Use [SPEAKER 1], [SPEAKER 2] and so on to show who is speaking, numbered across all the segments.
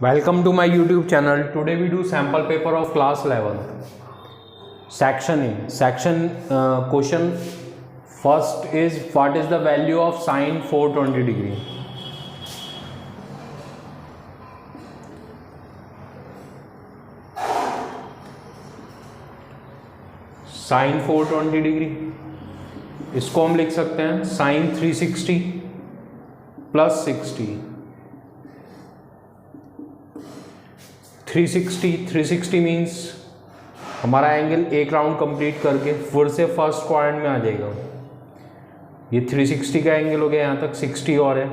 [SPEAKER 1] Welcome to my YouTube channel. Today we do sample paper of class 11th. Section A. Question first is what is the value of sine 420 degree? Sine 420 degree, इसको हम लिख सकते हैं sign 360 plus 60. 360 means हमारा angle एक round complete करके फिर से फर्स्ट क्वाड्रेंट में आ जाएगा. ये 360 का एंगल हो गया, यहाँ तक 60 और है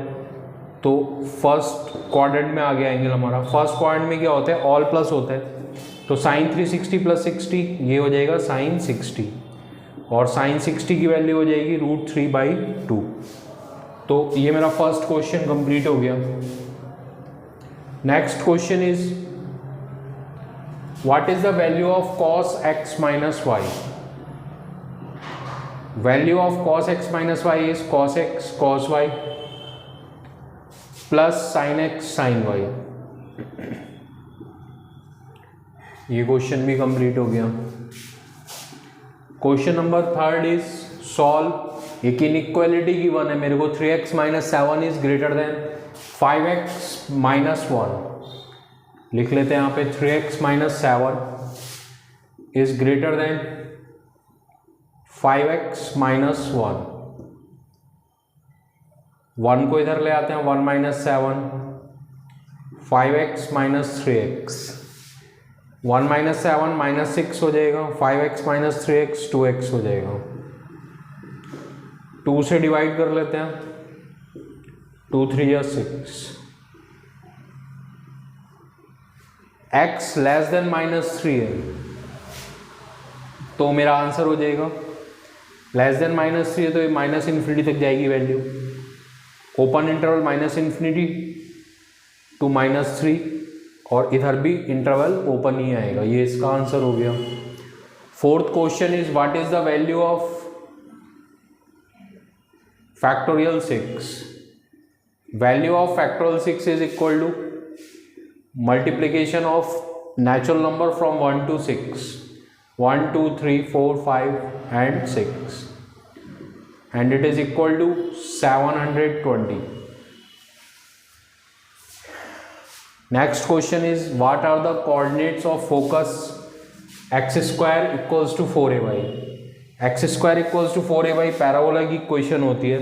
[SPEAKER 1] तो फर्स्ट क्वाड्रेंट में आ गया एंगल हमारा. फर्स्ट क्वाड्रेंट में क्या होता है, ऑल प्लस होता है, तो साइन 360 प्लस 60 ये हो जाएगा साइन 60 और साइन 60 की वैल्यू हो जाएगी √3/2. तो ये मेरा फर्स्ट क्वेश्चन कंप्लीट हो गया. Next question is what is the value of cos x minus y? Value of cos x minus y is cos x cos y plus sin x sin y. ये question भी complete हो गया. Question number third is solve. एक inequality given है मेरे को 3x - 7 is greater than 5x - 1. लिख लेते हैं यहाँ पे 3x - 7 is greater than 5x - 1. 1 को इधर ले आते हैं, 1 - 7 5x - 3x. 1 - 7 -6 हो जाएगा, 5x - 3x 2x हो जाएगा. 2 से डिवाइड कर लेते हैं, 2 3 या 6. x लेस देन -3 है तो मेरा आंसर हो जाएगा लेस देन -3 है तो ये -∞ तक जाएगी वैल्यू. ओपन इंटरवल -∞ टू -3 और इधर भी इंटरवल ओपन ही आएगा. ये इसका आंसर हो गया. Fourth question is what is the value of factorial 6? Value of factorial 6 is equal to multiplication of natural number from 1 to 6. 1 2 3 4 5 and 6 and it is equal to 720. Next question is what are the coordinates of focus x square equals to 4ay? x square equals to 4ay parabola की equation होती है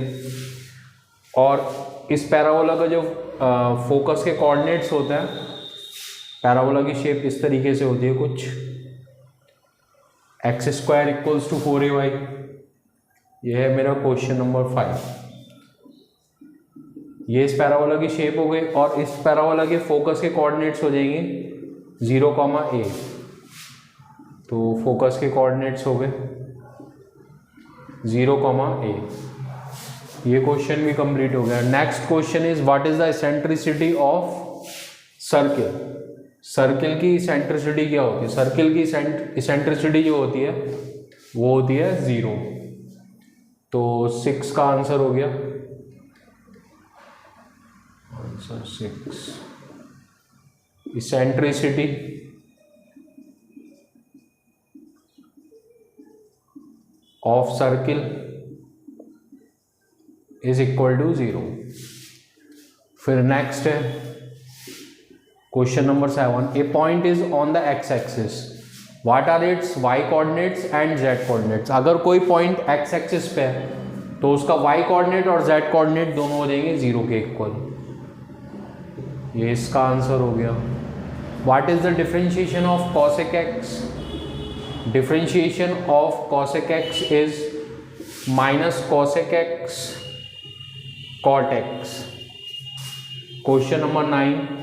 [SPEAKER 1] और इस parabola का जो focus के coordinates होते हैं, पैराबोला की शेप इस तरीके से होती है कुछ. x square equals to 4ay. ये है मेरा क्वेश्चन नंबर 5. ये इस पैराबोला की शेप हो गई और इस पैराबोला के फोकस के कोऑर्डिनेट्स हो जाएंगे 0, a. तो फोकस के कोऑर्डिनेट्स हो गए 0, a. ये क्वेश्चन भी कंप्लीट हो गया. Next question is what is the eccentricity of circle? Circle की इसेंट्रिसिटी क्या होती है? सर्किल की इसेंट्रिसिटी जो होती है वो होती है 0. तो 6 का आंसर हो गया. Answer 6. Eccentricity of circle is equal to 0. फिर नेक्स्ट है question number 7. A point is on the x axis. What are its y coordinates and z coordinates? अगर कोई पॉइंट x एक्सिस पे है तो उसका y कोऑर्डिनेट और z कोऑर्डिनेट दोनों हो जाएंगे 0 के इक्वल. ये इसका आंसर हो गया. What is the differentiation of cosec x? Differentiation of cosec x is -cosec x cot x. Question number 9.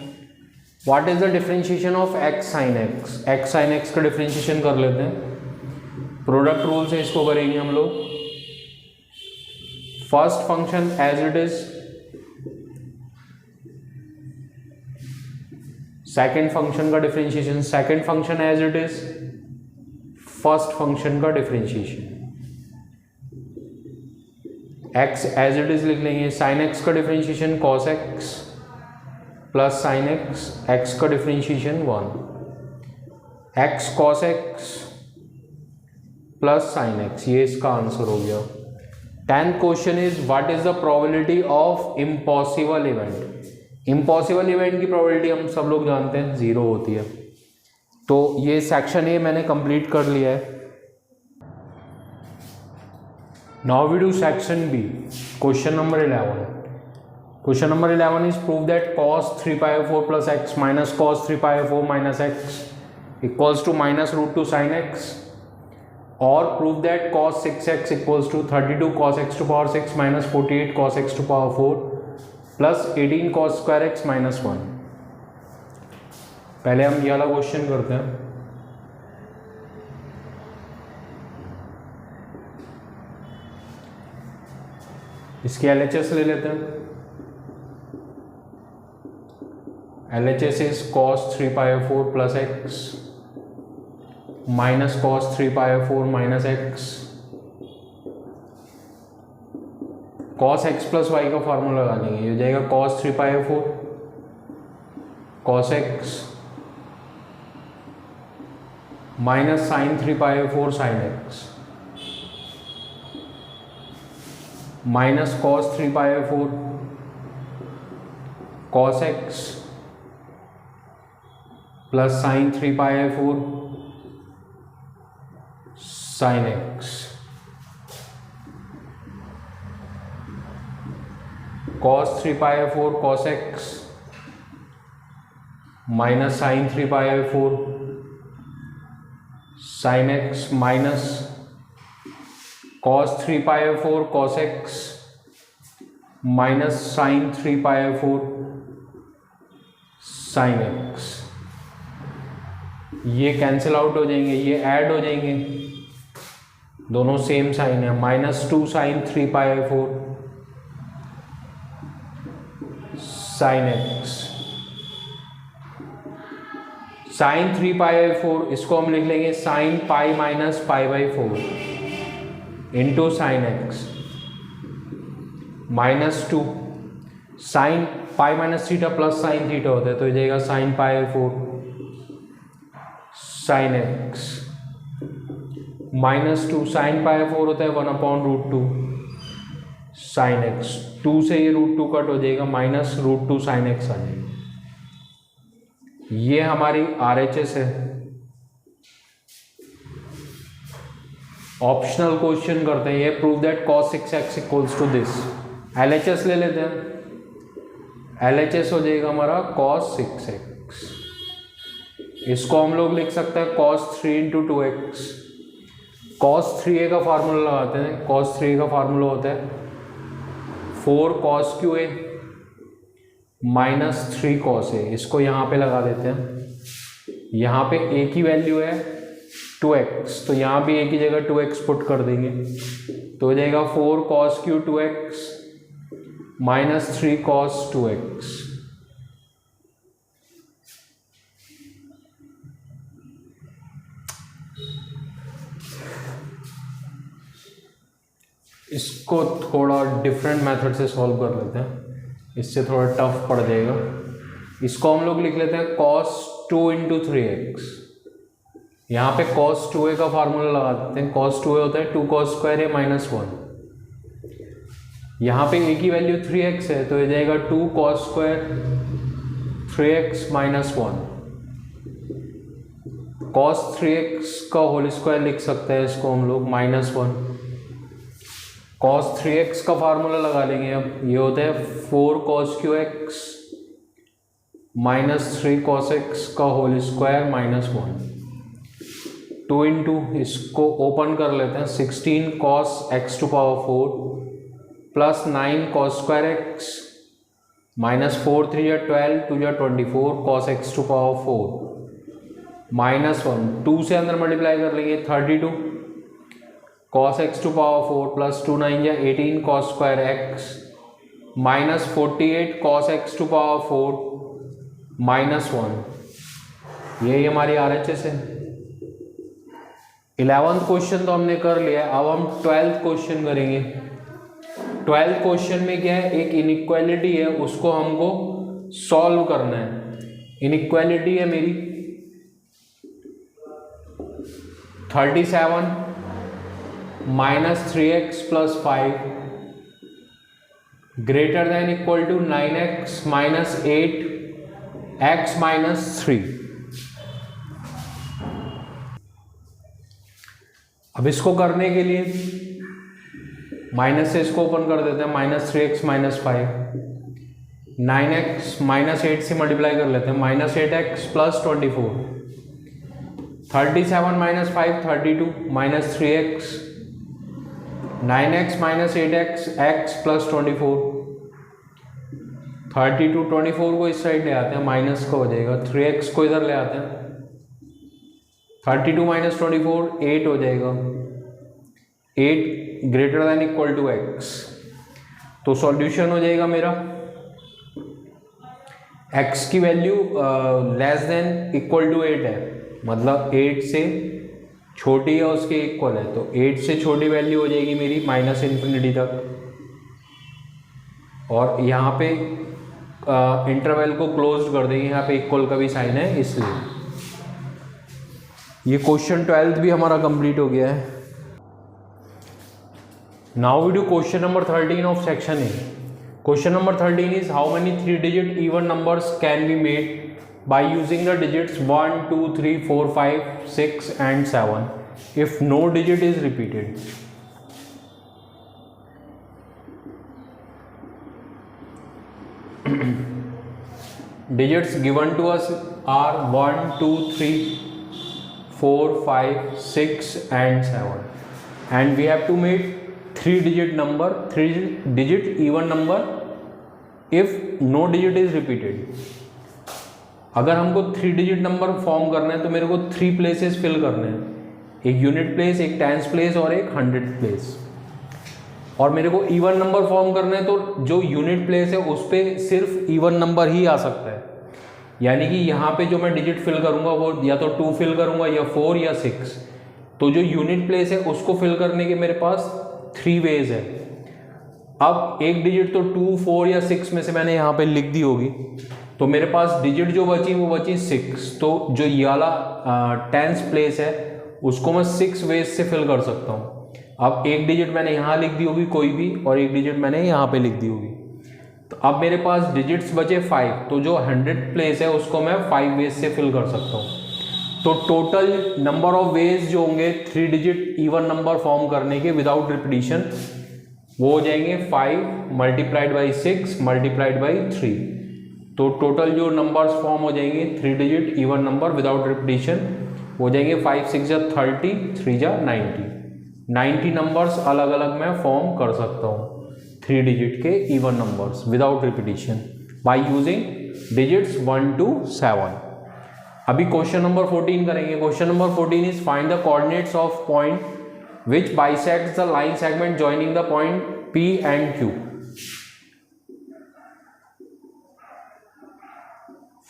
[SPEAKER 1] What is the differentiation of x sin x? x sin x का differentiation कर लेते हैं. Product rule से इसको करेंगे हम लोग. First function as it is, second function का differentiation, second function as it is, first function का differentiation. x as it is लिख लेंगे. sin x का differentiation cos x plus sine x, x का differentiation 1, x cos x plus sine x, ये इसका answer हो गया। 10th question is what is the probability of impossible event. Impossible event की probability हम सब लोग जानते हैं 0 होती है। तो ये सेक्शन ए मैंने कंप्लीट कर लिया है। Now we do section B, question number 11। Question number 11 is prove that cos 3π/4 plus x minus cos 3π/4 minus x equals to minus root 2 sine x, और prove that cos 6x equals to 32 cos x to power 6 minus 48 cos x to power 4 plus 18 cos square x minus 1। पहले हम ये वाला question करते हैं। इसकी LHS ले लेते हैं। LHS is cos 3π/4 plus x minus cos 3π/4 minus x, cos x plus y का फॉर्मूला लगा लेंगे, ये हो जाएगा cos 3π/4 cos x minus sine 3π/4 sine x minus cos 3π/4 cos x plus sine 3π/4 sine x, cos 3π/4 cos x minus sine 3π/4 sine x minus cos 3π/4 cos x minus sine 3π/4 sine x. ये cancel out हो जाएंगे, ये add हो जाएंगे, दोनों same sine है। Minus 2 sine 3π/4 sine x, sine 3π/4 इसको हम लिख लेंगे sine pi minus π/4 into sine x minus 2 sine pi minus theta plus sine theta होता है, तो ये जाएगा sine π/4 sine x minus 2 sine π/4 होता है 1/√2 साइन एक्स, 2 से ये √2 कट हो जाएगा, माइनस √2 साइन एक्स आ जाएगा। ये हमारी RHS है। ऑप्शनल क्वेश्चन करते हैं, ये prove that cos 6x equals to this. LHS ले लेते हैं। LHS हो जाएगा हमारा cos 6x, इसको हम लोग लिख सकते हैं cos 3 × 2x। cos 3a का फार्मूला लगाते हैं। cos 3a का फार्मूला होता है 4 cos QA minus 3 cos A, इसको यहाँ पे लगा देते हैं। यहाँ पे a की वैल्यू है 2x, तो यहाँ भी a की जगह 2x पुट कर देंगे, तो हो जाएगा 4 cos Q 2x minus 3 cos 2x। इसको थोड़ा डिफरेंट मेथड से सॉल्व कर लेते हैं, इससे थोड़ा टफ पड़ जाएगा। इसको हम लोग लिख लेते हैं cos 2 × 3x। यहाँ पे cos 2a का फार्मूला लगा देते हैं। cos 2a होता है 2 cos स्क्वायर a माइनस 1। यहाँ पे a की वैल्यू 3x है, तो ये जाएगा 2 cos square 3x minus 1। cos 3x का होल स्क्वायर लिख सकते हैं इसको हम लोग माइनस 1। cos 3x का फार्मूला लगा लेंगे। अब ये होता है 4 cos QX minus 3 cos x का होल स्क्वायर माइनस 1। 2 इंटू इसको ओपन कर लेते हैं 16 cos x to power 4 plus 9 cos square x minus 4 3 या 12 2 या 24 cos x to power 4 minus 1। 2 से अंदर मल्टीप्लाई कर लेंगे 32 cos x to power 4 plus 2 9 या 18 cos square x minus 48 cos x to power 4 minus 1। यही हमारी RHS है। 11th क्वेश्चन तो हमने कर लिया है। अब हम 12th क्वेश्चन करेंगे। 12th क्वेश्चन में क्या है, एक इनइक्वालिटी है, उसको हमको सॉल्व करना है। इनइक्वालिटी है मेरी 37 minus 3x plus 5 greater than equal to 9x minus 8 x minus 3। अब इसको करने के लिए माइनस से इसको ओपन कर देते हैं, minus 3x minus 5, 9x minus 8 से मल्टीप्लाई कर लेते हैं, minus 8x plus 24, 37 minus 5 32 minus 3x, 9x minus 8x x plus 24, 32 24 को इस साइड ले आते हैं, माइनस का हो जाएगा, 3x को इधर ले आते हैं, 32 माइनस 24 8 हो जाएगा, 8 greater than equal to x। तो सॉल्यूशन हो जाएगा मेरा x की value less than equal to 8 है, मतलब 8 से छोटी है उसके इक्वल है, तो 8 से छोटी वैल्यू हो जाएगी मेरी माइनस इन्फिनिटी तक। और यहाँ पे इंटरवल को क्लोज कर देंगे, यहाँ पे इक्वल का भी साइन है इसलिए। ये क्वेश्चन 12th भी हमारा कंप्लीट हो गया है। Now we do question number 13 of section A. Question number 13 is how many 3-digit even numbers can be made by using the digits 1, 2, 3, 4, 5, 6 and 7 if no digit is repeated. Digits given to us are 1, 2, 3, 4, 5, 6 and 7 and we have to make 3-digit even number if no digit is repeated. अगर हमको 3-digit number form करना है तो मेरे को 3 places fill करने हैं, एक यूनिट प्लेस, एक टेंस प्लेस और एक 100 प्लेस। और मेरे को इवन नंबर फॉर्म करना है तो जो यूनिट प्लेस है उस पर सिर्फ इवन नंबर ही आ सकता है, यानी कि यहाँ पे जो मैं डिजिट फिल करूँगा वो या तो 2 फिल करूँगा या 4 या 6। तो जो यूनिट प्लेस है उसको फिल करने के मेरे पास 3 वेज है। अब एक डिजिट तो 2, 4 या 6 में से मैंने यहाँ पे लिख दी होगी, तो मेरे पास डिजिट जो बची वो बची 6। तो जो ये वाला टेंस प्लेस है उसको मैं 6 वेज से फिल कर सकता हूँ। अब एक डिजिट मैंने यहाँ लिख दी होगी कोई भी, और एक डिजिट मैंने यहाँ पे लिख दी होगी। तो अब मेरे पास डिजिट्स बचे 5, तो जो 100 प्लेस है उसको मैं 5 वेज से फिल कर सकता हूँ। तो टोटल नंबर ऑफ वेज जो होंगे 3-digit इवन नंबर फॉर्म करने के विदाउट रिपीटिशन वो हो जाएंगे 5 मल्टीप्लाइड बाई 6 मल्टीप्लाइड बाई 3। तो टोटल जो नंबर्स फॉर्म हो जाएंगे 3-digit even number without repetition हो जाएंगे 5 6 जा 30, 3 जा 90 नंबर्स अलग अलग मैं फॉर्म कर सकता हूँ 3-digit के even numbers without repetition by using digits 1 to 7। अभी क्वेश्चन नंबर 14 करेंगे। Question number 14 is find the coordinates of point which bisects the line segment joining the point P and Q।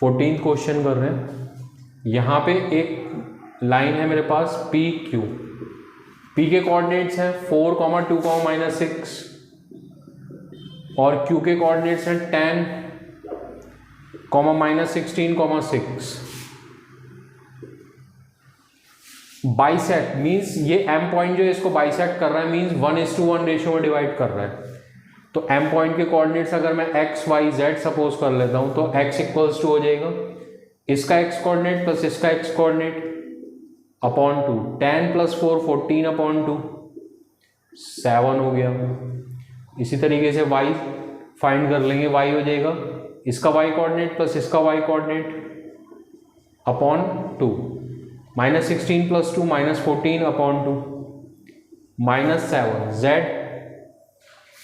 [SPEAKER 1] 14th question कर रहे हैं। यहाँ पे एक line है मेरे पास पी क्यू, P के कोऑर्डिनेट्स हैं 4, 2, -6 और Q के कोऑर्डिनेट्स हैं 10, -16, 6। बाइसेक्ट मीन्स ये M पॉइंट जो है इसको बाइसेक्ट कर रहा है, मीन्स 1:1 रेशियो में डिवाइड कर रहा है। तो M पॉइंट के कोऑर्डिनेट्स अगर मैं x, y, z सपोज कर लेता हूं तो x = हो जाएगा इसका x कोऑर्डिनेट प्लस इसका x कोऑर्डिनेट अपॉन 2, 10 + 4 14/2 7 हो गया। इसी तरीके से y फाइंड कर लेंगे, y हो जाएगा इसका y कोऑर्डिनेट प्लस इसका y कोऑर्डिनेट अपॉन 2, -16 + 2 -14/2 -7 z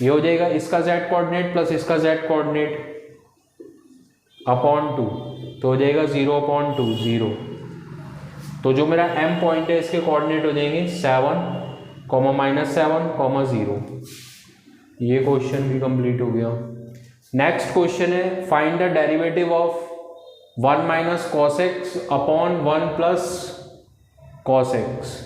[SPEAKER 1] ये हो जाएगा इसका z कोऑर्डिनेट प्लस इसका z कोऑर्डिनेट अपॉन 2, तो हो जाएगा 0/2 0। तो जो मेरा M पॉइंट है इसके कोऑर्डिनेट हो जाएंगे 7, -7, 0। ये क्वेश्चन भी कंप्लीट हो गया। नेक्स्ट क्वेश्चन है find the derivative of 1 - cos x upon 1 + cos x।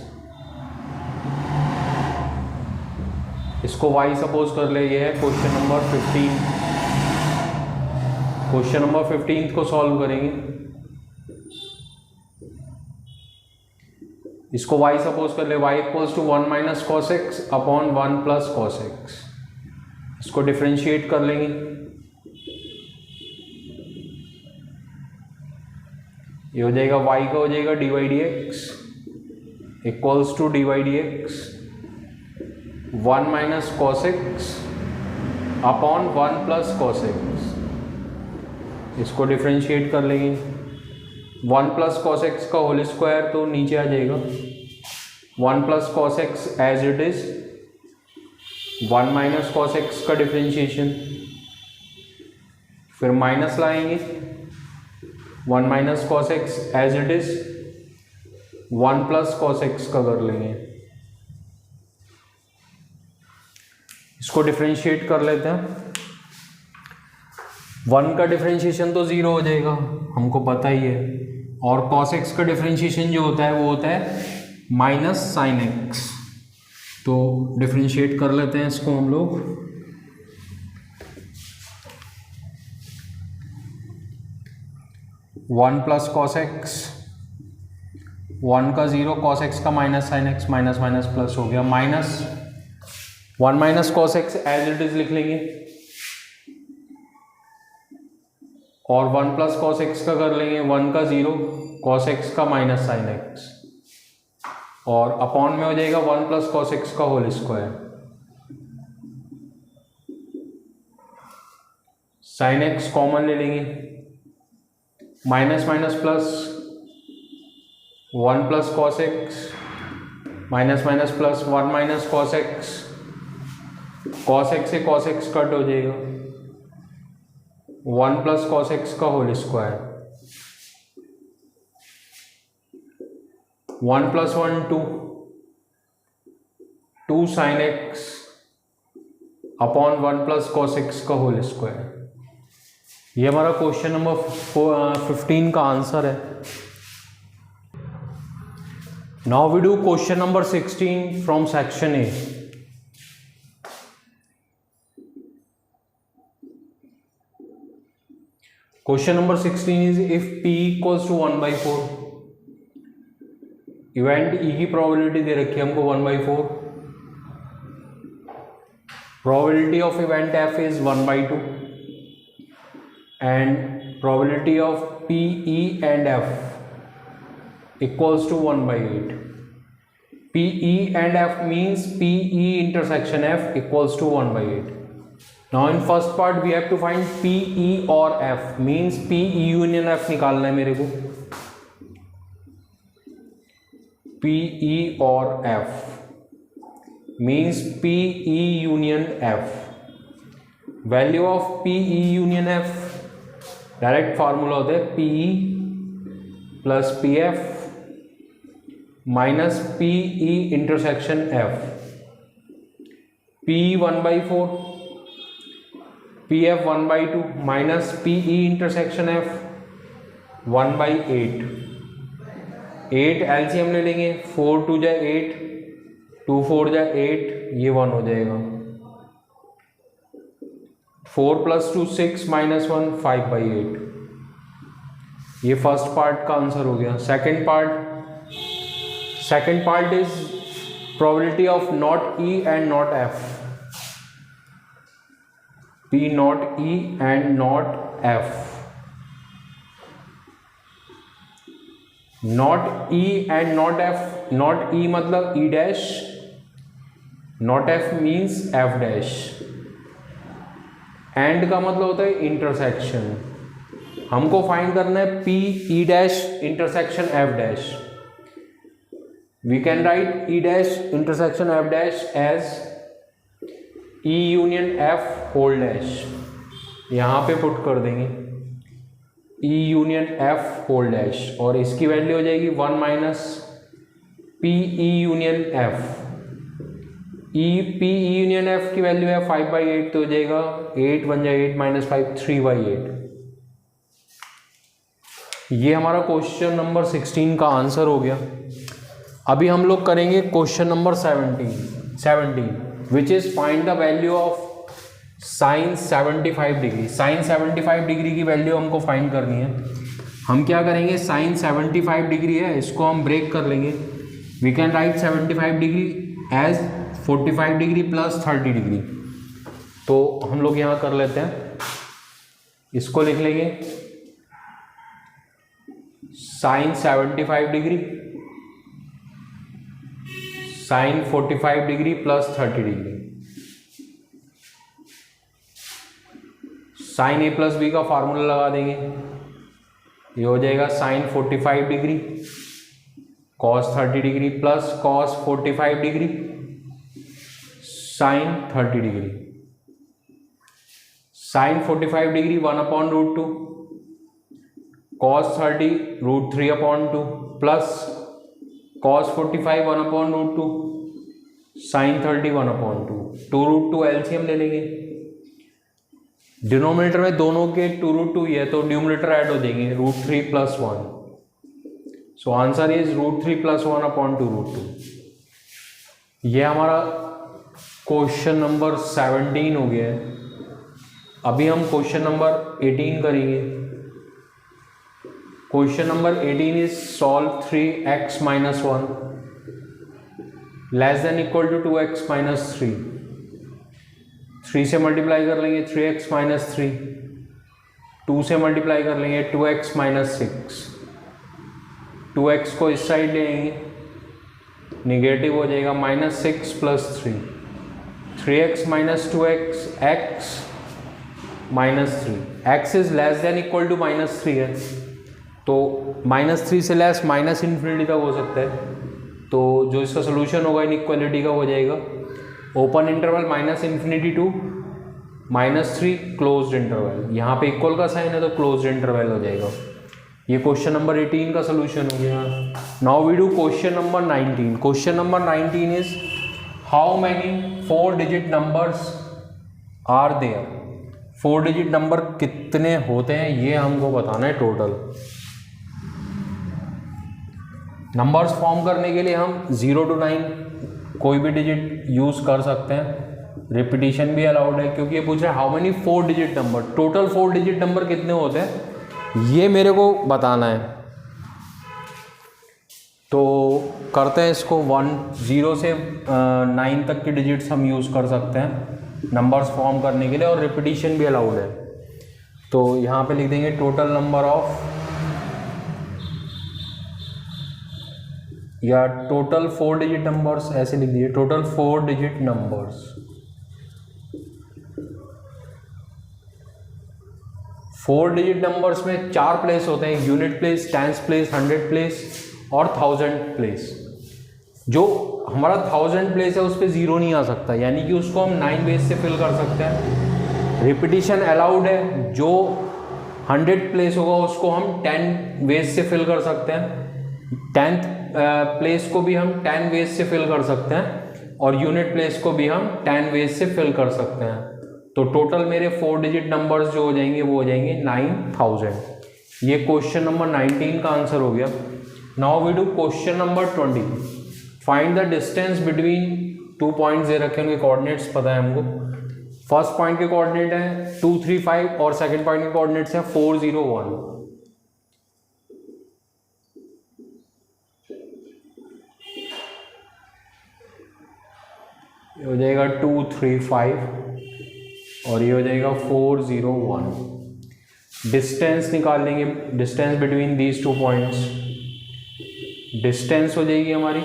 [SPEAKER 1] इसको y सपोज कर ले, ये है क्वेश्चन नंबर 15। क्वेश्चन नंबर 15 को सॉल्व करेंगे। इसको y सपोज कर ले, y equals to 1 minus cos x upon 1 plus cos x. इसको डिफ्रेंशिएट कर लेंगे। ये हो जाएगा y का हो जाएगा dy dx equals to dy dx 1 minus cos x upon 1 plus cos x. इसको डिफ्रेंशिएट कर लेंगे। 1 प्लस कॉस एक्स का होल स्क्वायर तो नीचे आ जाएगा, 1 plus cos x as it is, 1 minus cos x का डिफ्रेंशिएशन, फिर माइनस लाएंगे, 1 minus cos x as it is, 1 plus cos x का कर लेंगे। इसको डिफ्रेंशिएट कर लेते हैं। 1 का डिफ्रेंशिएशन तो 0 हो जाएगा, हमको पता ही है, और कॉस एक्स का डिफ्रेंशिएशन जो होता है वो होता है माइनस साइन एक्स। तो डिफ्रेंशिएट कर लेते हैं इसको हम लोग। वन प्लस कॉस एक्स, 1 का 0, कॉस एक्स का minus sine x, minus minus plus हो गया, minus 1 minus cos x as it is लिख लेंगे, और 1 प्लस कॉस एक्स का कर लेंगे, 1 का 0, कॉस एक्स का माइनस साइन एक्स, और अपॉन में हो जाएगा 1 प्लस कॉस एक्स का whole square. Sine x common ले लेंगे, minus minus plus, 1 plus cos x, minus minus plus, 1 minus cos x, cos x से कॉस एक्स कट हो जाएगा, 1 प्लस कॉस एक्स का whole square, 1 plus 1 2, 2 sine x upon 1 plus cos x का whole square. ये हमारा question number 15 का answer है। Now we do question number 16 from section A. Question number 16 is if p equals to 1/4, event e की probability दे रखी है हमको 1/4, probability of event f is 1/2 and probability of p, e and f equals to 1/8। p, e and f means p, e intersection f equals to 1/8. Now in first part we have to find p, e और f, means p, e union f निकालना है मेरे को। p, e और f means p, e union f। Value of p, e union f direct formula होता है p, e plus P F minus P, E intersection f। p 1/4, P F 1/2 minus P, E intersection f 1/8। 8 LCM ले लेंगे, 4 2 जा 8, 2 4 जा 8, ये 1 हो जाएगा। 4 + 2 6 - 1 5/8। ये फर्स्ट पार्ट का आंसर हो गया। Second part is probability of not E and not F. P not E and not F। Not E and not F, not E मतलब E dash, not F means F dash। And का मतलब होता है intersection. हमको find करना है P, E dash intersection F dash। We can write E dash intersection F dash as E union F whole dash, यहाँ पे पुट कर देंगे E union F whole dash, और इसकी वैल्यू हो जाएगी 1 minus P, E union F। P, E union F की value है 5/8, तो हो जाएगा 8 बन जाए 8 - 5 3/8। ये हमारा क्वेश्चन नंबर 16 का आंसर हो गया। अभी हम लोग करेंगे question number 17 which is find the value of sine 75 degree, sine 75 degree की वैल्यू हमको फाइंड करनी है। हम क्या करेंगे, साइन 75 डिग्री है, इसको हम ब्रेक कर लेंगे। We can write 75 degree as 45 degree plus 30 degree. तो हम लोग यहाँ कर लेते हैं, इसको लिख लेंगे sine 75 degree sine 45 degree plus 30 degree. Sine A plus B का फार्मूला लगा देंगे, ये हो जाएगा sine 45 degree cos 30 degree plus cos 45 degree sine 30 degree. Sine 45 degree 1/√2 cos 30 √3/2 plus cos 45 1/√2 sine 30 1/2। 2√2 LCM ले लेंगे, डिनोमिनेटर में दोनों के 2√2 ही है तो न्यूमरेटर ऐड हो जाएंगे √3 + 1। So answer is √3 + 1/2√2। ये हमारा क्वेश्चन नंबर 17 हो गया है। अभी हम क्वेश्चन नंबर 18 करेंगे। Question number 18 is solve 3x - 1 ≤ 2x - 3। 3 से मल्टीप्लाई कर लेंगे 3x - 3, 2 से मल्टीप्लाई कर लेंगे 2x - 6, 2x को इस साइड ले आएंगे, निगेटिव हो जाएगा -6 + 3, 3x - 2x x -3, x is less than equal to -3 है, तो -3 से लेस -∞ तक हो सकता है। तो जो इसका सोल्यूशन होगा इनइक्वालिटी का हो जाएगा open interval -∞ to -3 closed interval. यहाँ पे इक्वल का साइन है तो क्लोज्ड इंटरवल हो जाएगा। ये क्वेश्चन नंबर 18 का सोल्यूशन हो गया। Now we do question number 19। Question number 19 is how many 4 digit numbers are there. 4 digit number कितने होते हैं ये हमको बताना है टोटल। नंबर्स फॉर्म करने के लिए हम 0 to 9 कोई भी डिजिट यूज़ कर सकते हैं, रिपीटिशन भी अलाउड है, क्योंकि ये पूछ रहा है how many 4 digit number, total 4 digit number कितने होते हैं ये मेरे को बताना है। तो करते हैं इसको 0 से 9 तक के डिजिट्स हम यूज़ कर सकते हैं नंबर्स फॉर्म करने के लिए, और रिपीटिशन भी अलाउड है। तो यहाँ पे लिख देंगे टोटल नंबर ऑफ, या टोटल 4 डिजिट नंबर्स, ऐसे लिख दीजिए total 4 digit numbers. 4 digit numbers में 4 प्लेस होते हैं, unit place, tens place, 100 place और 1000 प्लेस। जो हमारा 1000 प्लेस है उस पर 0 नहीं आ सकता, यानी कि उसको हम 9 वेज से फिल कर सकते हैं। रिपीटिशन अलाउड है, जो 100 प्लेस होगा उसको हम 10 वेज से फिल कर सकते हैं। 10th प्लेस को भी हम 10 वेज से फिल कर सकते हैं, और यूनिट प्लेस को भी हम 10 वेज से फिल कर सकते हैं। तो टोटल मेरे 4 डिजिट नंबर्स जो हो जाएंगे वो हो जाएंगे 9000। ये क्वेश्चन नंबर 19 का आंसर हो गया। Now we do question number 20। Find the distance between 2 points दे रखे हैं, उनके कोऑर्डिनेट्स पता है हमको। फर्स्ट पॉइंट के कोऑर्डिनेट है 2 3 5 और सेकंड पॉइंट के कोऑर्डिनेट्स हैं 4 0 1। ये हो जाएगा 2 3 5 और ये हो जाएगा 4 0 1। डिस्टेंस निकाल लेंगे, distance between these 2 points. Distance हो जाएगी हमारी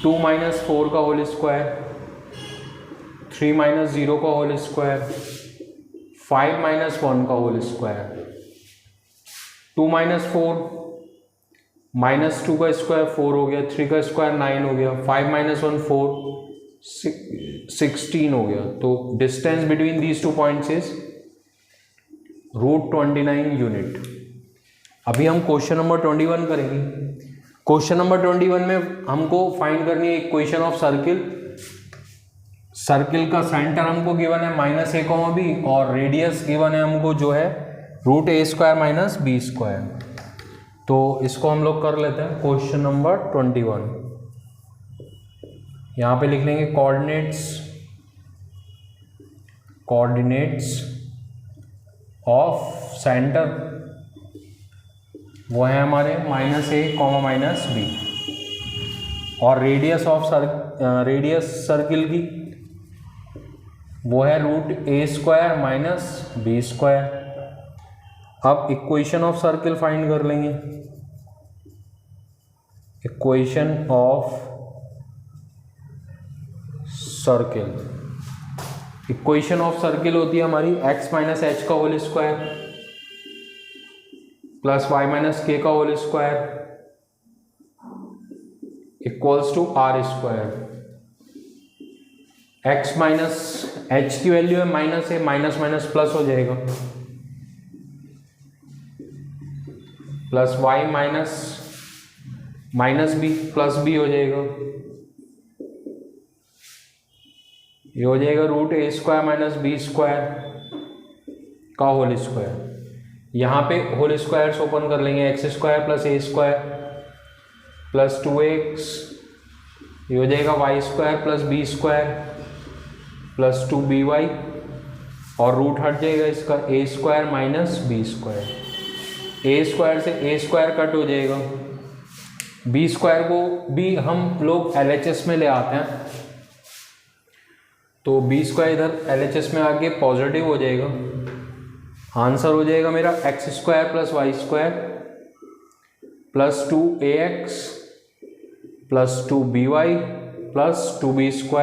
[SPEAKER 1] 2 - 4 का होल स्क्वायर, 3 - 0 का होल स्क्वायर, 5 - 1 का होल स्क्वायर। 2 - 4 -2 का स्क्वायर 4 हो गया, 3 का स्क्वायर 9 हो गया, 5 - 1 4 16 हो गया। तो distance between these 2 points is √29 unit. अभी हम क्वेश्चन नंबर 21 करेंगे। क्वेश्चन नंबर 21 में हमको फाइंड करनी है इक्वेशन ऑफ सर्किल। सर्किल का सेंटर हमको गिवन है -a, और रेडियस गिवन है हमको जो है √a² - b²। तो इसको हम लोग कर लेते हैं क्वेश्चन नंबर 21। यहाँ पे लिख लेंगे कोऑर्डिनेट्स कोऑर्डिनेट्स ऑफ सेंटर वो है हमारे -a, -b, और रेडियस सर्किल की वो है √a² - b²। अब इक्वेशन ऑफ सर्किल फाइंड कर लेंगे। Equation of circle, equation of circle होती है हमारी x - h का whole square plus y - k का whole square equals to r²। x - h की वैल्यू है -a, माइनस प्लस हो जाएगा, plus y -b plus b हो जाएगा, ये हो जाएगा √a² - b² का होल स्क्वायर। यहाँ पे होल स्क्वायर्स ओपन कर लेंगे, x² + a² प्लस 2x, ये हो जाएगा y² + b² प्लस 2by, और रूट हट जाएगा इसका a² - b²। a² से a² कट हो जाएगा, b² को भी हम लोग LHS में ले आते हैं, तो b² इधर LHS में आके पॉजिटिव हो जाएगा। आंसर हो जाएगा मेरा x² + y² plus 2ax plus 2by plus 2b²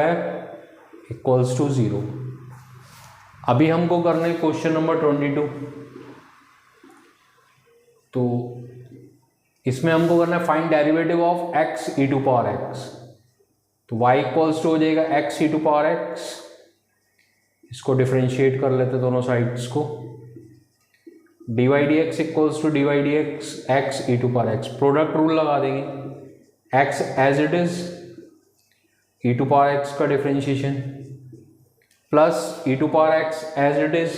[SPEAKER 1] equals to 0। अभी हमको करना है क्वेश्चन नंबर 22। तो इसमें हमको करना है find derivative of x e⁻x। तो y इक्वल्स टू हो जाएगा x e⁻x, इसको डिफरेंशिएट कर लेते दोनों साइड्स को, dy dx equals to dy dx x e⁻x, product rule लगा देंगे, x as it is e⁻x का differentiation plus e⁻x as it is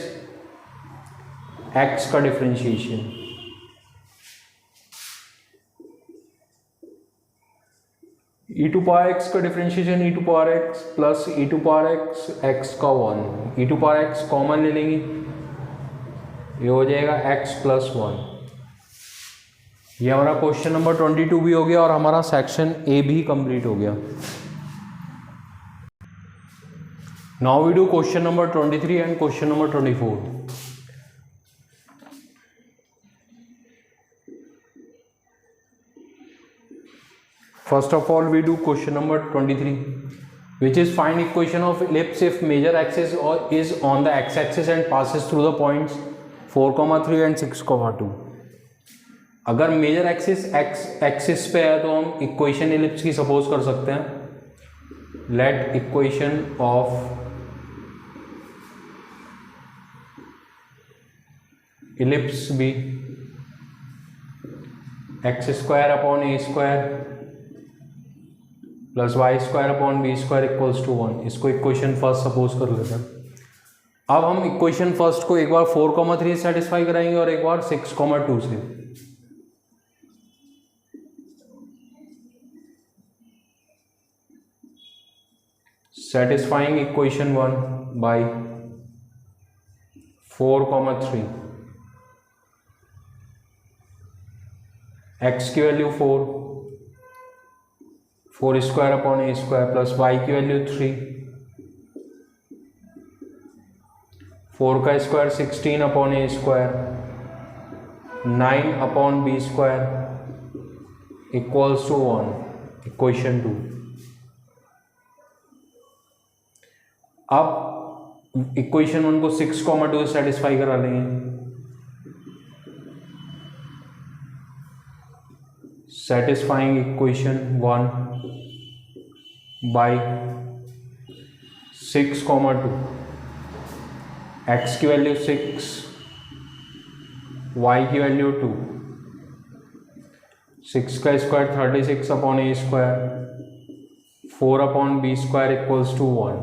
[SPEAKER 1] x का डिफरेंशिएशन, e⁻x का differentiation e⁻x plus e⁻x x का 1, e⁻x कॉमन ले लेंगे, ये हो जाएगा x + 1। ये हमारा क्वेश्चन नंबर 22 भी हो गया और हमारा सेक्शन ए भी कंप्लीट हो गया। Now we do question number 23 and question number 24। First of all, we do question number 23, which is find equation of ellipse if major axis is on the x-axis and passes through the points 4,3 and 6,2। अगर major axis axis पे है तो हम equation ellipse की suppose कर सकते हैं। Let equation of ellipse be x² / a² plus y² / b² equals to 1। इसको इक्वेशन फर्स्ट सपोज कर लेते हैं। अब हम इक्वेशन फर्स्ट को एक बार 4,3 सेटिस्फाई कराएंगे और एक बार 6,2 से। सेटिस्फाइंग इक्वेशन 1 बाय 4,3, x की वैल्यू 4, 4² / a² प्लस y की वैल्यू 3, 4 का square 16 / a², 9 / b² equals to 1, equation 2। अब इक्वेशन 1 को 6,2 सेटिस्फाई करा लेंगे। सेटिस्फाइंग इक्वेशन 1 बाय 6,2, x की वैल्यू 6, y की वैल्यू 2, 6 का square 36 / a², 4 / b² equals to 1,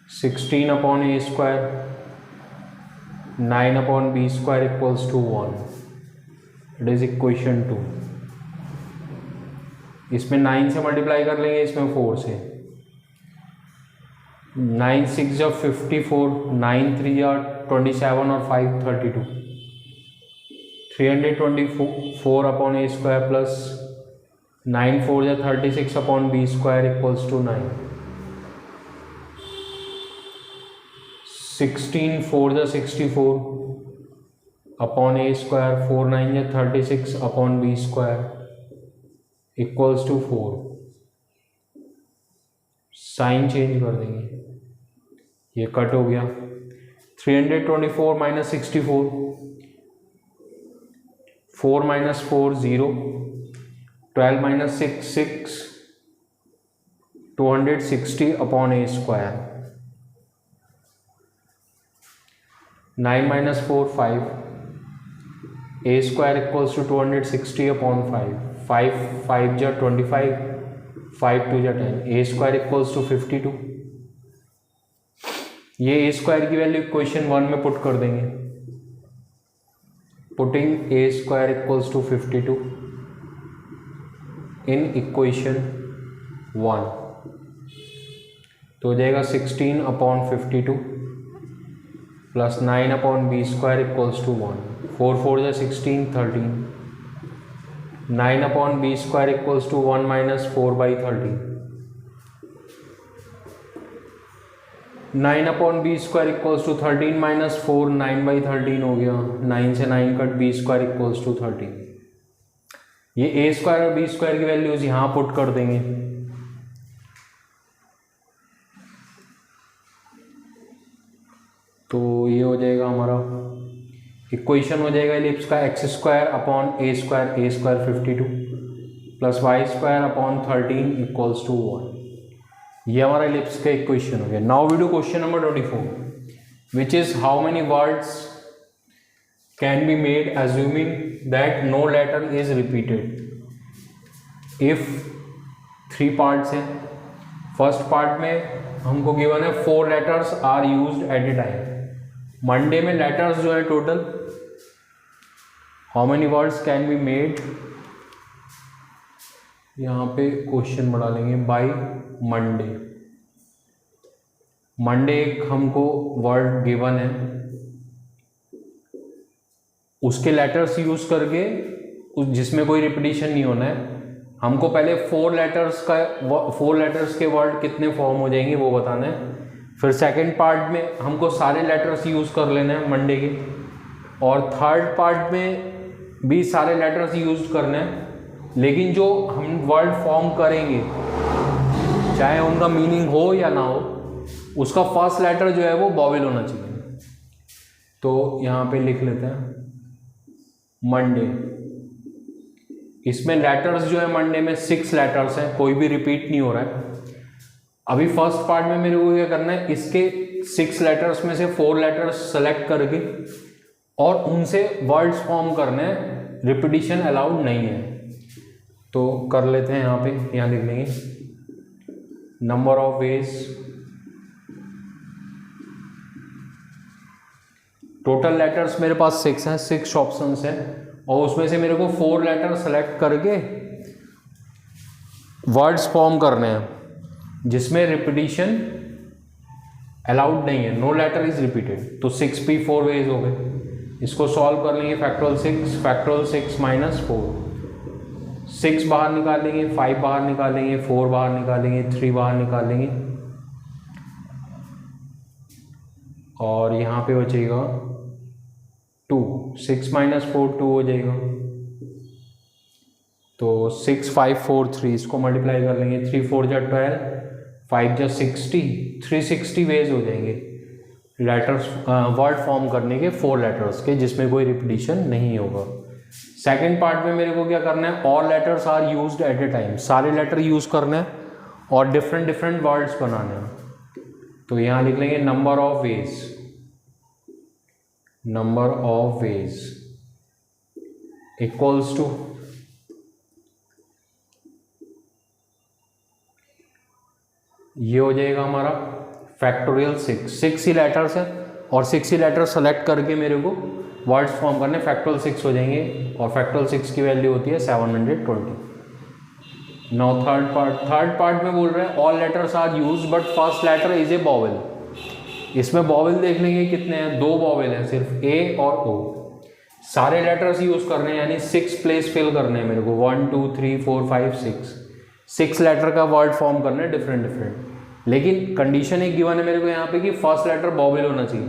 [SPEAKER 1] 16 / a², 9 / b² equals to 1। It is equation 2। इसमें 9 से मल्टीप्लाई कर लेंगे, इसमें 4 से। 9 6 या 54, 9 3 या 27 और 5 32, 324 अपॉन ए स्क्वायर प्लस 9 4 या 36 upon B square equals to 9, 16 4 या 64 अपॉन ए स्क्वायर, 4 9 या 36 upon B square equals to 4। Sign change कर देंगे, ये कट हो गया। 324 minus 64, 4 minus 4 0, 12 minus 6 6, 260 upon A square, 9 minus 4 5, A square equals to 260 upon 5, 5 5 जा 25, 5 2 जा 10, ए स्क्वायर इक्वल्स टू 52। ये ए स्क्वायर की वैल्यू इक्वेशन 1 में पुट कर देंगे, putting A square equals to 52 in equation 1, तो हो जाएगा 16 upon 52 plus 9 upon B square equals to 1, 4 4 या 16 13, 9 upon B square equals to 1 minus 4 by 13, 9 upon B square equals to 13 minus 4, 9 by 13 हो गया, 9 से 9 cut, B square equals to 13। ये A square और B square की वैल्यूज यहाँ put कर देंगे, तो ये हो जाएगा हमारा इक्वेशन हो जाएगा एलिप्स का x square upon A square 52 plus Y square upon 13 equals to 1। ये हमारा एलिप्स का इक्वेशन हो गया। Now we do question number 24 which is how many words can be made assuming that no letter is repeated. If 3 parts हैं, first part में हमको given है 4 letters are used at a time. Monday में letters जो है total, how many words can be made, यहाँ पे question बढ़ा लेंगे बाय मंडे। मंडे एक हमको वर्ड गिवन है, उसके लेटर्स यूज करके जिसमें कोई रिपीटिशन नहीं होना है, हमको पहले 4 लेटर्स के वर्ड कितने फॉर्म हो जाएंगे वो बताना है। फिर सेकंड पार्ट में हमको सारे लेटर्स यूज कर लेना है मंडे के, और थर्ड पार्ट में भी सारे लेटर्स यूज करने हैं, लेकिन जो हम वर्ड फॉर्म करेंगे चाहे उनका मीनिंग हो या ना हो, उसका फर्स्ट लेटर जो है वो वॉवेल होना चाहिए। तो यहाँ पे लिख लेते हैं मंडे। इसमें लेटर्स जो है मंडे में 6 लेटर्स हैं, कोई भी रिपीट नहीं हो रहा है। अभी फर्स्ट पार्ट में मेरे को क्या करना है, इसके 6 लेटर्स में से 4 लेटर्स सेलेक्ट करके और उनसे वर्ड्स फॉर्म करने हैं, रिपीटिशन अलाउड नहीं है। तो कर लेते हैं, यहाँ पे यहाँ लिख लेंगे number of veg, total letters मेरे पास 6 हैं, 6 ऑप्शंस हैं, और उसमें से मेरे को 4 लेटर सेलेक्ट करके वर्ड्स फॉर्म करने हैं जिसमें रिपीटिशन अलाउड नहीं है, नो लेटर इज रिपीटेड। तो 6 भी 4 वेज हो गए। इसको सॉल्व कर लेंगे, फैक्टोरियल 6 माइनस 4, 6 बाहर निकालेंगे, 5 बाहर निकालेंगे, 4 बाहर निकालेंगे, 3 बाहर निकालेंगे, और यहाँ पे बचेगा 2, 6 माइनस 4 2 हो जाएगा। तो 6 5 4 3, इसको मल्टीप्लाई कर लेंगे, 3 4 जा 12, 5 जा 60, 360 वेज हो जाएंगे लेटर्स वर्ड फॉर्म करने के 4 लेटर्स के, जिसमें कोई रिपीटिशन नहीं होगा। सेकंड पार्ट में मेरे को क्या करना है, all letters are used at a time, सारे लेटर यूज करने हैं और डिफरेंट वर्ड्स बनाने हैं। तो यहाँ लिख लेंगे number of ways equals to ये हो जाएगा हमारा फैक्टोरियल 6 ही लेटर्स है, और 6 ही लेटर सेलेक्ट करके मेरे को वर्ड्स फॉर्म करने, फैक्टोरियल 6 हो जाएंगे, और फैक्टोरियल 6 की वैल्यू होती है 720। नाउ थर्ड पार्ट में बोल रहे हैं all letters are use but first letter is a vowel. इसमें वॉवेल देख लेंगे कितने हैं, 2 वॉवेल हैं सिर्फ, ए और ओ। सारे लेटर्स यूज करने हैं, यानी 6 प्लेस फिल करने हैं मेरे को, 1 2 3 4 5 6 लेटर का वर्ड फॉर्म करना है डिफरेंट। लेकिन कंडीशन एक गिवन है मेरे को यहाँ पे कि फर्स्ट लेटर वॉवेल होना चाहिए,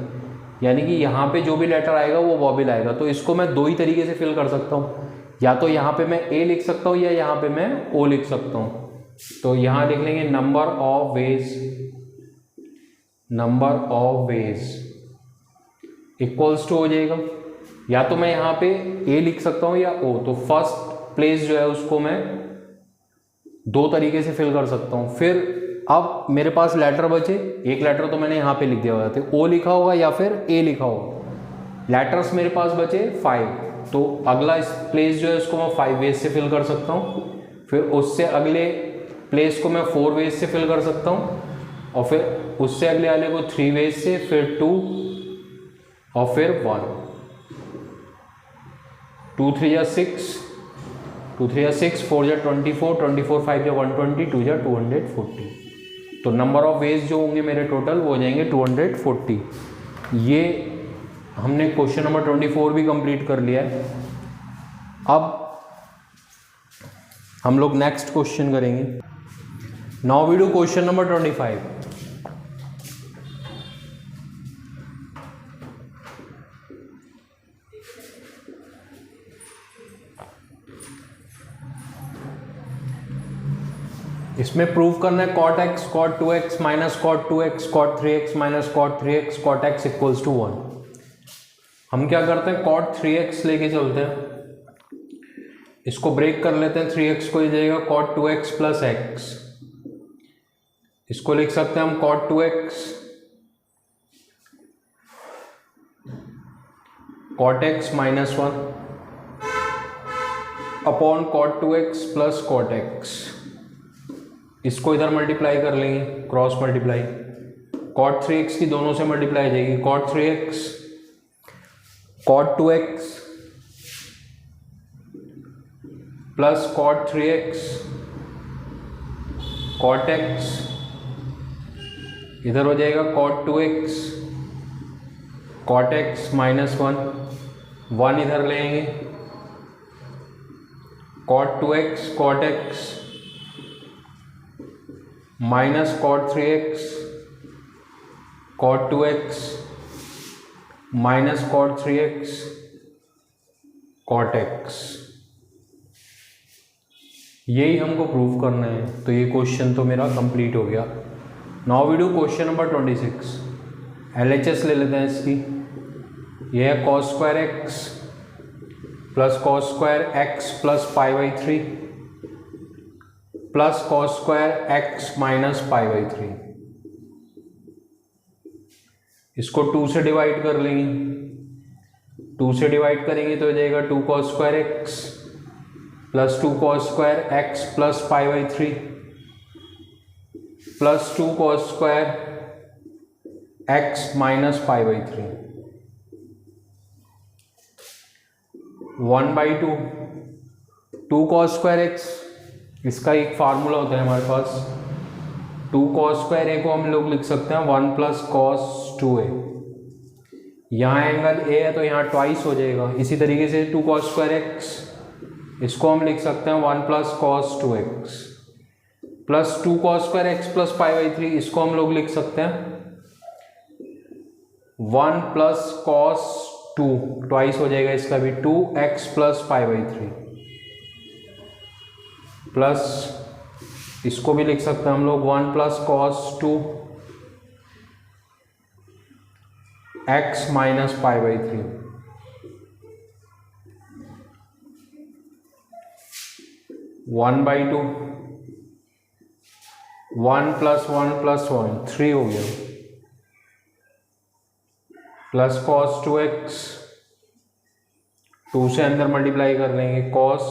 [SPEAKER 1] यानी कि यहाँ पे जो भी लेटर आएगा वो वॉवेल आएगा। तो इसको मैं 2 ही तरीके से फिल कर सकता हूँ, या तो यहाँ पे मैं ए लिख सकता हूँ या यहाँ पे मैं ओ लिख सकता हूँ। तो यहाँ लिख लेंगे number of ways equals to हो जाएगा, या तो मैं यहाँ पे ए लिख सकता हूँ या ओ। तो फर्स्ट प्लेस जो है उसको मैं 2 तरीके से फिल कर सकता हूँ। फिर अब मेरे पास लेटर बचे, एक लेटर तो मैंने यहाँ पे लिख दिया होगा, तो ओ लिखा होगा या फिर ए लिखा होगा। लेटर्स मेरे पास बचे 5, तो अगला इस प्लेस जो है उसको मैं 5 वेज से फिल कर सकता हूँ। फिर उससे अगले प्लेस को मैं 4 वेज से फिल कर सकता हूँ, और फिर उससे अगले वाले को 3 वेज से, फिर 2 और फिर 1। 2 3 या 6, 4 या 24, 24 5 या 120, 2 या 240। तो नंबर ऑफ वेज जो होंगे मेरे टोटल वो हो जाएंगे 240। ये हमने क्वेश्चन नंबर 24 भी कंप्लीट कर लिया है। अब हम लोग नेक्स्ट क्वेश्चन करेंगे। Now we do question number 25। इसमें प्रूव करना है cot x, cot 2x minus cot 2x, cot 3x minus cot 3x, cot x equals to 1। हम क्या करते हैं, cot 3x लेके चलते हैं, इसको ब्रेक कर लेते हैं। 3x को जाएगा cot 2x प्लस x, इसको लिख सकते हैं हम cot 2x cot x minus 1 upon cot 2x plus cot x। इसको इधर मल्टीप्लाई कर लेंगे, क्रॉस मल्टीप्लाई, cot 3x की दोनों से मल्टीप्लाई जाएगी, cot 3x cot 2x plus cot 3x cot x, इधर हो जाएगा cot 2x cot x minus 1 इधर लेंगे, cot 2x cot x minus cot 3x cot 2x minus cot 3x cot x। यही हमको प्रूव करना है। तो ये क्वेश्चन तो मेरा कंप्लीट हो गया। Now we do question number 26। LHS ले लेते हैं इसकी। ये है cos square x plus cos square x plus pi by 3 plus cos square x minus pi by 3। इसको 2 से डिवाइड कर लेंगे, 2 से डिवाइड करेंगे तो हो जाएगा 2 cos square x plus 2 cos square x plus pi by 3 plus 2 cos square x minus pi by 3। 1/2 2 cos square x, इसका एक फार्मूला होता है हमारे पास, 2 cos स्क्वायर ए को हम लोग लिख सकते हैं 1 प्लस cos 2a। यहाँ एंगल ए है तो यहाँ ट्वाइस हो जाएगा। इसी तरीके से 2 cos स्क्वायर x, इसको हम लिख सकते हैं 1 plus cos 2x plus 2 cos square x plus pi by 3, इसको हम लोग लिख सकते हैं 1 प्लस cos 2, ट्वाइस हो जाएगा इसका भी, 2x plus pi by 3 plus इसको भी लिख सकते हैं हम लोग 1 plus cos 2 x minus pi by 3। 1/2 1 plus 1 plus 1 3 हो गया, प्लस cos 2x, 2 से अंदर मल्टीप्लाई कर लेंगे, cos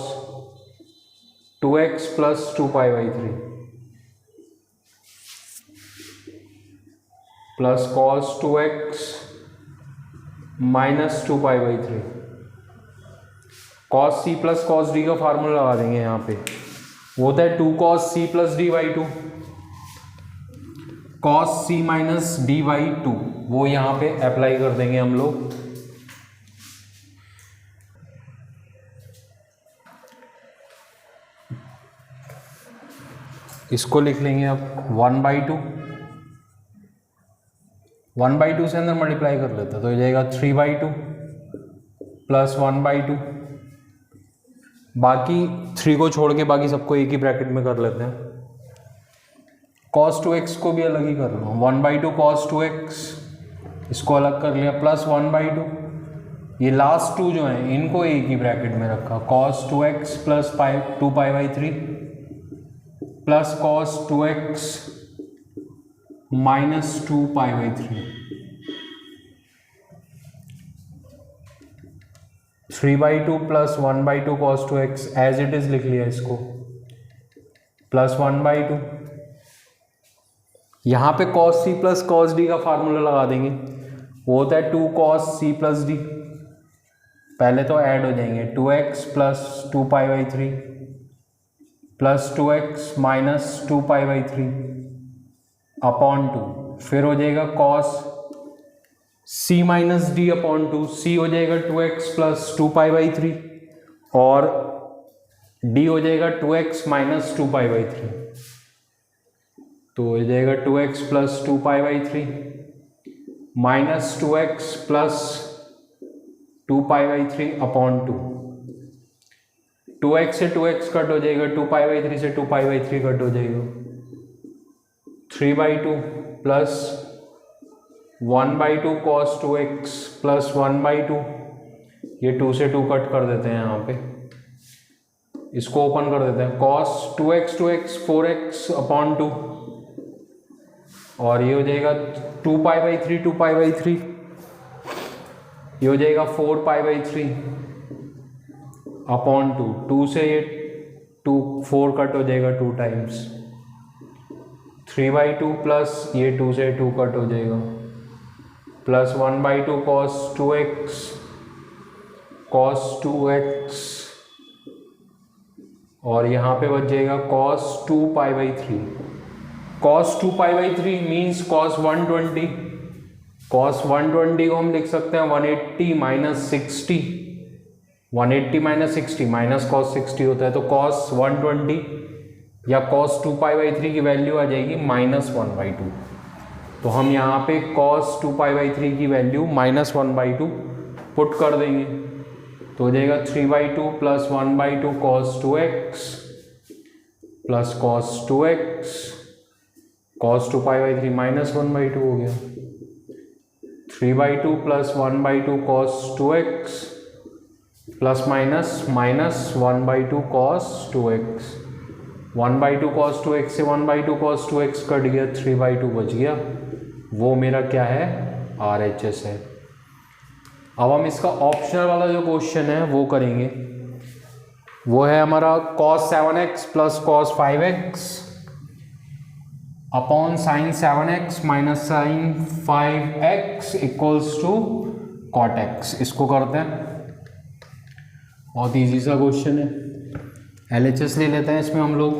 [SPEAKER 1] 2x plus 2 pi by 3 plus cos 2x minus 2 pi by 3। cos c plus cos d का फार्मूला लगा देंगे यहाँ पे, वो होता है 2 cos c plus D by 2, cos c minus D by 2, वो यहाँ पे अप्लाई कर देंगे हम लोग। इसको लिख लेंगे अब 1/2, 1/2 से अंदर मल्टीप्लाई कर लेते हैं तो हो जाएगा 3/2 प्लस 1/2। बाकी 3 को छोड़ के बाकी सबको एक ही ब्रैकेट में कर लेते हैं। cos 2x को भी अलग ही कर लो, 1/2 cos 2x, इसको अलग कर लिया, प्लस 1/2। ये लास्ट 2 जो हैं इनको एक ही ब्रैकेट में रखा, cos 2x plus 2π/3 plus cos 2x माइनस 2π/3, 3/2 plus 1/2 cos 2x as it is लिख लिया इसको, प्लस 1/2। यहाँ पे cos c plus cos d का फार्मूला लगा देंगे, वो होता है 2 cos c प्लस d, पहले तो ऐड हो जाएंगे 2x प्लस 2π/3 प्लस 2x माइनस 2π/3 अपॉन 2, फिर हो जाएगा cos c minus D upon 2, c हो जाएगा 2x प्लस 2π/3 और d हो जाएगा 2x माइनस 2π/3, तो हो जाएगा 2x plus 2π/3 minus 2x plus 2π/3 upon 2, 2x से 2x कट हो जाएगा, 2π/3 से 2π/3 कट हो जाएगा, 3/2 प्लस 1/2 cos 2x प्लस 1/2, ये 2 से 2 कट कर देते हैं यहाँ पे, इसको ओपन कर देते हैं, cos 2x 4x अपॉन 2 और ये हो जाएगा 2π/3, ये हो जाएगा 4π/3 अपॉन 2, 2 से ये 4 कट हो जाएगा 2 टाइम्स, 3/2 प्लस ये 2 से 2 कट हो जाएगा, प्लस 1/2 cos 2x और यहाँ पे बच जाएगा cos 2π/3, cos 2π/3 means cos 120, cos 120 को हम लिख सकते हैं 180 माइनस 60, 180 माइनस 60 माइनस cos 60 होता है, तो cos 120 या cos 2π/3 की वैल्यू आ जाएगी -1/2, तो हम यहाँ पे cos 2π/3 की वैल्यू -1/2 पुट कर देंगे, तो हो जाएगा 3/2 plus 1/2 cos 2x plus cos 2x, cos 2π/3 -1/2 हो गया, 3/2 plus 1/2 cos 2x plus minus 1/2 cos 2x, 1/2 cos 2x से 1/2 cos 2x कट गया, 3/2 बच गया, वो मेरा क्या है RHS है। अब हम इसका ऑप्शनल वाला जो क्वेश्चन है वो करेंगे, वो है हमारा cos 7x plus cos 5x upon sine 7x minus sine 5x equals to cot x, इसको करते हैं, बहुत ईजी सा क्वेश्चन है। LHS ले लेते हैं इसमें हम लोग,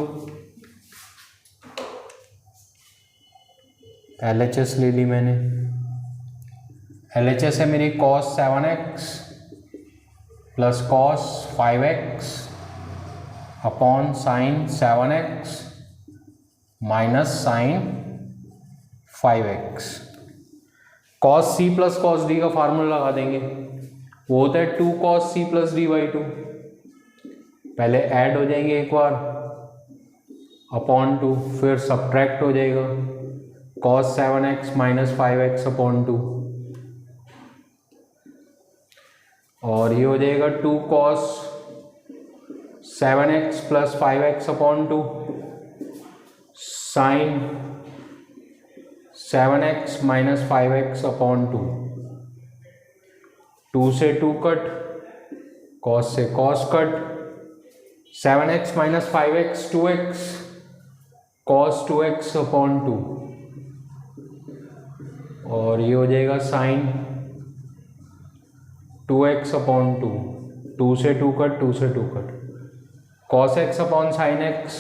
[SPEAKER 1] LHS ले ली मैंने, LHS है मेरी cos 7x plus cos 5x upon sine 7x minus sine 5x, cos c plus cos d का फार्मूला लगा देंगे, वो होता है 2 cos c plus d by 2, पहले ऐड हो जाएंगे एक बार अपॉन 2, फिर सब्ट्रैक्ट हो जाएगा cos 7x minus 5x upon 2 और ये हो जाएगा 2 cos 7x plus 5x upon 2 sine 7x minus 5x upon 2, 2 से 2 कट, cos से cos cut, 7x minus 5x 2x cos 2x upon 2 और ये हो जाएगा साइन 2x अपॉन 2, 2 से 2 कट, 2 से 2 cut, cos x upon sine x,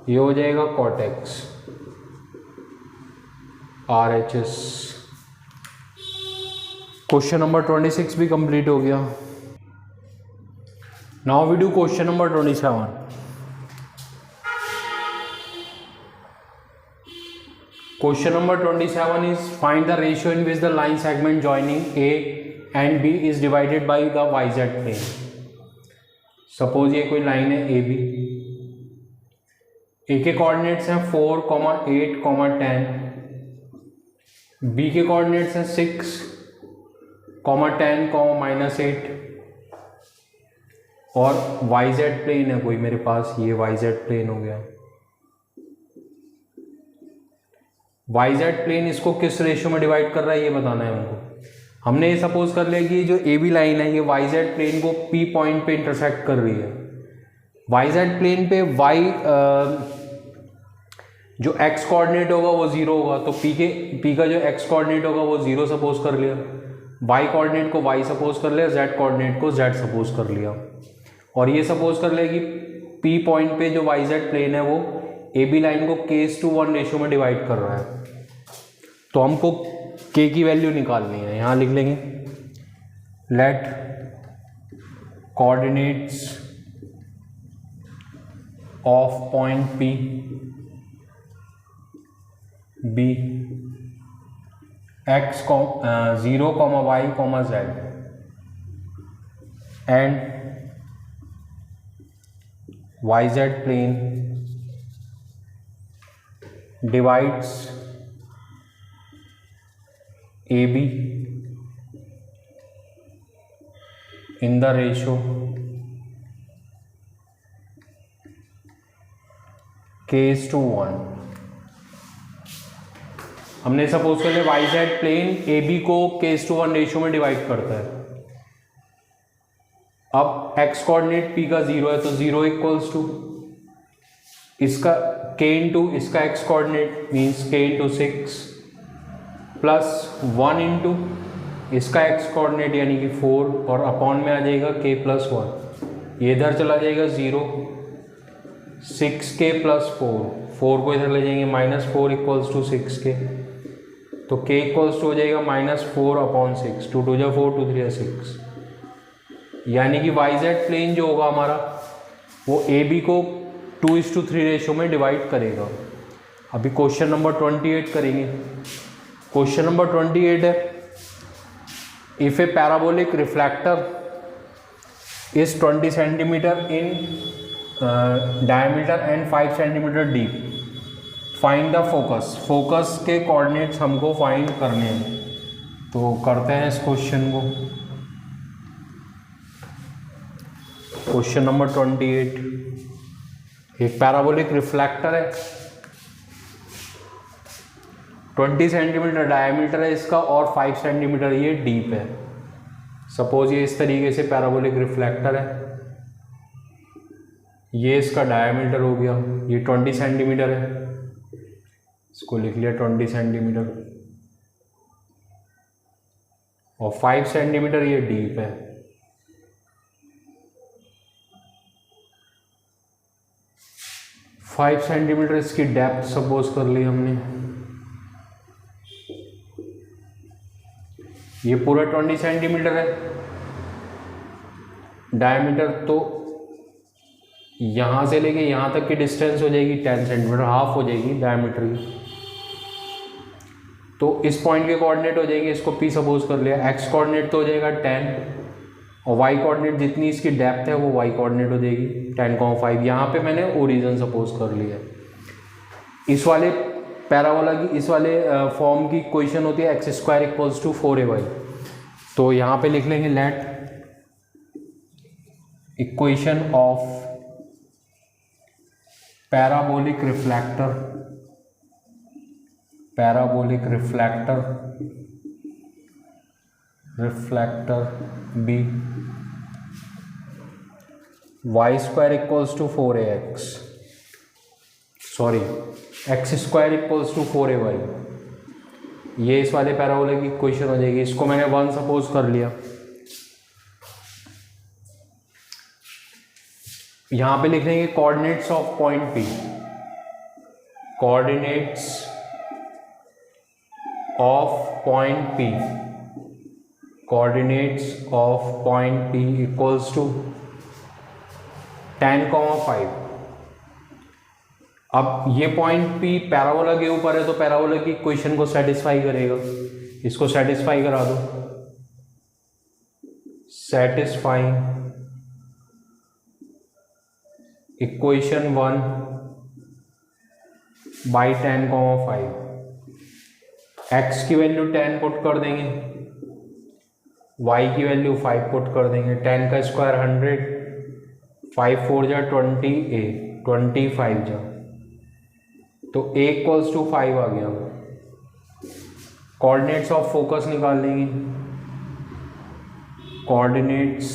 [SPEAKER 1] ये हो जाएगा cot x RHS। Question number 26 भी कंप्लीट हो गया। Now we do question number 27। Question number 27 is find the ratio in which the line segment joining A and B is divided by the YZ plane। Suppose ये कोई line है A B, ए के coordinates हैं 4, 8, 10, B के coordinates हैं 6, 10, -8 और YZ plane है कोई मेरे पास, ये YZ प्लेन हो गया। YZ प्लेन इसको किस रेशियो में डिवाइड कर रहा है ये बताना है हमको। हमने ये सपोज कर लिया कि जो ए बी लाइन है ये YZ प्लेन को P पॉइंट पे इंटरसेक्ट कर रही है। YZ प्लेन पे Y जो x कोऑर्डिनेट होगा वो 0 होगा, तो P का जो x कोऑर्डिनेट होगा वो 0 सपोज कर लिया, y कोऑर्डिनेट को y सपोज कर लिया, z कोऑर्डिनेट को z सपोज कर लिया, और ये सपोज कर लिया कि P पॉइंट पे जो YZ प्लेन है वो AB लाइन को k:1 रेशियो में डिवाइड कर रहा है। तो हमको k की वैल्यू निकालनी है, यहाँ लिख लेंगे let coordinates of point P B x 0, y, z and YZ plane divides AB in the ratio k:1। हमने सपोज कर लिया YZ प्लेन AB को k:1 रेशियो में डिवाइड करता है। अब x कोऑर्डिनेट P का 0 है तो 0 इक्वल्स टू इसका k इंटू इसका x coordinate means k into 6 plus 1 into इसका x कोऑर्डिनेट यानी कि 4 और अपॉन में आ जाएगा k+1, ये इधर चला जाएगा 0, 6k + 4 को इधर ले जाएंगे -4 इक्वल्स टू 6k, तो k इक्वल्स टू हो जाएगा -4/6, 2 2 4 2 3 6, यानी कि YZ प्लेन जो होगा हमारा वो AB को 2:3 रेशियो में डिवाइड करेगा। अभी क्वेश्चन नंबर 28 करेंगे। क्वेश्चन नंबर 28 है if A parabolic reflector is 20 centimetre in diameter and 5 centimetre deep, find the focus. Focus के कोऑर्डिनेट्स हमको फाइंड करने हैं, तो करते हैं इस क्वेश्चन को। क्वेश्चन नंबर 28, एक पैराबोलिक रिफ्लेक्टर है, 20 सेंटीमीटर डायमीटर है इसका और 5 सेंटीमीटर ये डीप है। सपोज ये इस तरीके से पैराबोलिक रिफ्लेक्टर है, ये इसका डायमीटर हो गया, ये 20 सेंटीमीटर है, इसको लिख लिया 20 सेंटीमीटर, और 5 सेंटीमीटर ये डीप है। फाइव सेंटीमीटर इसकी डेप्थ सपोज कर ली हमने, ये पूरा 20 सेंटीमीटर है डायमीटर, तो यहाँ से लेके यहाँ तक की डिस्टेंस हो जाएगी 10 सेंटीमीटर, हाफ हो जाएगी डायमीटर की। तो इस पॉइंट के कोऑर्डिनेट हो जाएगी, इसको P सपोज कर लिया, x कोऑर्डिनेट तो हो जाएगा 10 और y कोऑर्डिनेट जितनी इसकी डेप्थ है वो y कोऑर्डिनेट हो जाएगी 10,5। यहाँ पे मैंने ओरिजिन सपोज कर लिया। इस वाले पैराबोला की इस वाले फॉर्म की इक्वेशन होती है x² = 4ay, तो यहाँ पे लिख लेंगे late equation of parabolic reflector B y² = 4ax, sorry x² = 4ay, ये इस वाले पैराबोला की इक्वेशन हो जाएगी। इसको मैंने 1 सपोज कर लिया। यहाँ पे लिख देंगे coordinates of point P, coordinates of point P, coordinates of point P equals to 10,5। अब ये पॉइंट पी पैराबोला के ऊपर है तो पैराबोला की इक्वेशन को सेटिस्फाई करेगा, इसको सेटिस्फाई करा दो। Satisfying equation 1 by 10,5। एक्स की वैल्यू 10 पुट कर देंगे, वाई की वैल्यू 5 पुट कर देंगे। 10 का स्क्वायर 100, 5 4 जा 20, 25 जा, तो a इक्वल्स टू 5 आ गया। कोऑर्डिनेट्स ऑफ फोकस निकाल लेंगे, coordinates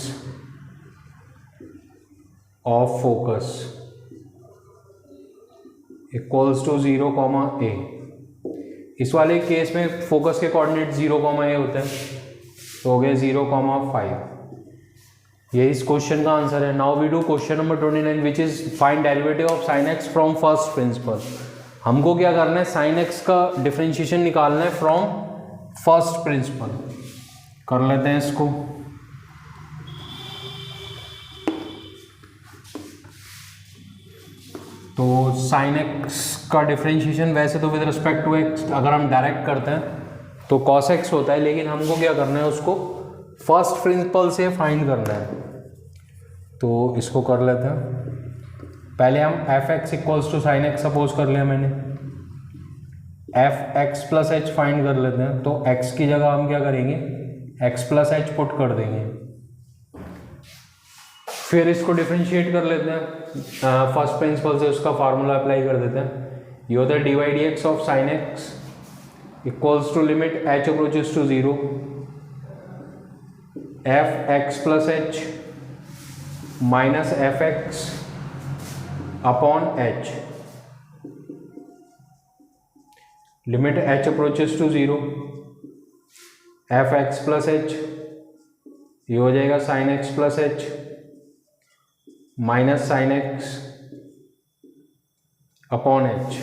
[SPEAKER 1] of focus equals to 0, a। इस वाले केस में फोकस के कोऑर्डिनेट 0, a होते हैं, तो हो गया 0, 5। ये इस क्वेश्चन का आंसर है। Now we do question number 29 which is find derivative of sine x from first principle. हमको क्या करना है, साइन एक्स का डिफरेंशिएशन निकालना है फ्रॉम फर्स्ट प्रिंसिपल। कर लेते हैं इसको। तो साइन एक्स का डिफरेंशिएशन वैसे तो विद रिस्पेक्ट टू एक्स अगर हम डायरेक्ट करते हैं तो कॉस एक्स होता है, लेकिन हमको क्या करना है, उसको फर्स्ट प्रिंसिपल से फाइंड करना है। तो इसको कर लेते हैं। पहले हम F x equals to sine x suppose कर लिया मैंने, F x plus H find कर लेते हैं। तो एक्स की जगह हम क्या करेंगे, एक्स प्लस एच पुट कर देंगे, फिर इसको डिफरेंशिएट कर लेते हैं फर्स्ट प्रिंसिपल से, उसका फार्मूला अप्लाई कर देते हैं। ये होता है d y d x of sine x equals to limit h approaches to 0, f x plus h minus f x upon h, limit h approaches to 0, f x plus h, ये हो जाएगा sine x plus h minus sine x upon h,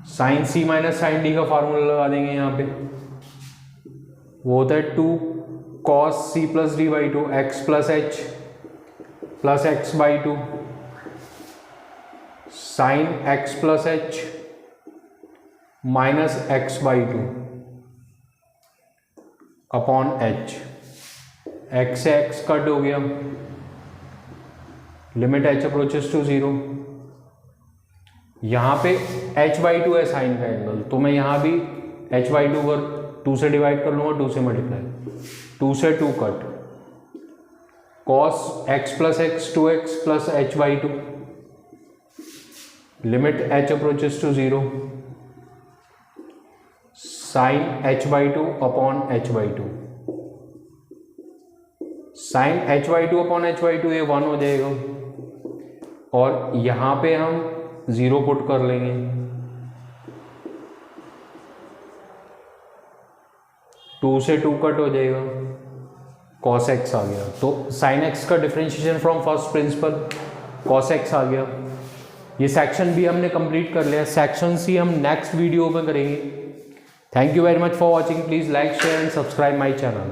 [SPEAKER 1] sine c minus sine d का formula लगा देंगे यहाँ पे। वो होता है 2 cos c plus D by 2, x plus H plus x by 2, sine x plus h minus x by 2 upon H. X से x cut हो गया, लिमिट एच अप्रोचेस टू 0। यहाँ पे h बाई 2 है साइन का एंगल, तो मैं यहाँ भी h बाई 2 पर 2 से डिवाइड कर लूँगा, 2 से मल्टीप्लाई, 2 से 2 cut, cos x plus x 2x plus h by 2, limit h approaches to 0, sine h by 2 upon h by 2, sine h by 2 upon h by 2 ये 1 हो जाएगा, और यहाँ पे हम 0 पुट कर लेंगे, टू से 2 कट हो जाएगा, cos x आ गया। तो sin x का differentiation from first principal cos x आ गया। ये सेक्शन भी हमने कंप्लीट कर लिया। सेक्शन सी हम नेक्स्ट वीडियो में करेंगे। Thank you very much for watching. Please like share and subscribe my channel.